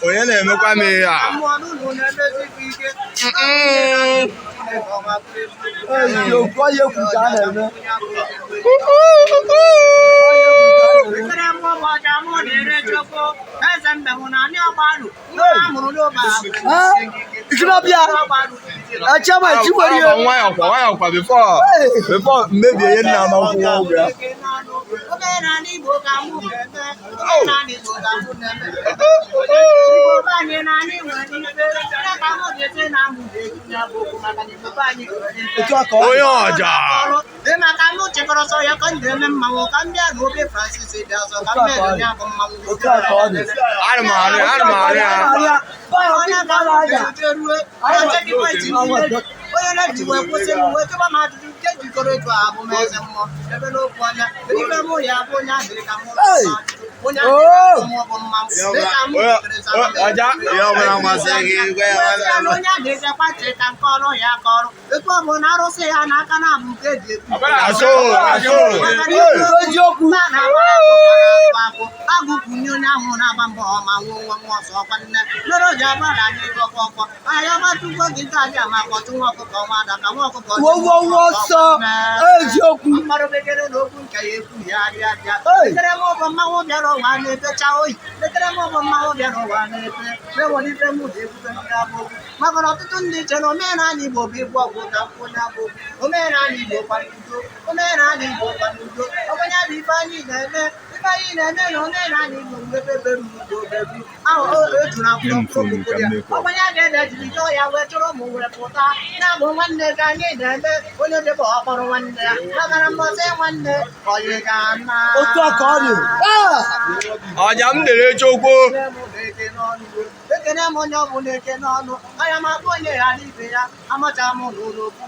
onye na-emekwa m ihe a nwayọkwa before mmebie ihe nna amakwụkwọ ọgwụ ya onye ọja ọja m dere chokwu ekene m onye ọbụla ekene ọnụ anya m akpọ onye ghara ibe ya amacha m n'ụlọ okwu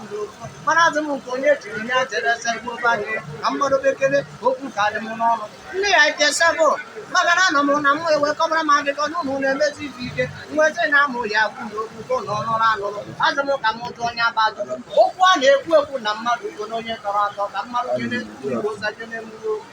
mana azụ m nke onye chiri ya chere segbo banye ka mmadụ bekele okwu ka dị m n'ọnụ ndị ya ike sebụ maka na anọ m na m ewekọbara m akụkọ na ụmụ na-emezi ife ike nweta na amụ ya kwuru okwu ka ụlọ ọnụrụ anụrụ azụ m ka m jụ onye abadụrụ okwu a na-ekwu ekwu na mmadụ ugo na onye tọrọ atọ ka mmadụ kene igbo sajene mmiri okwu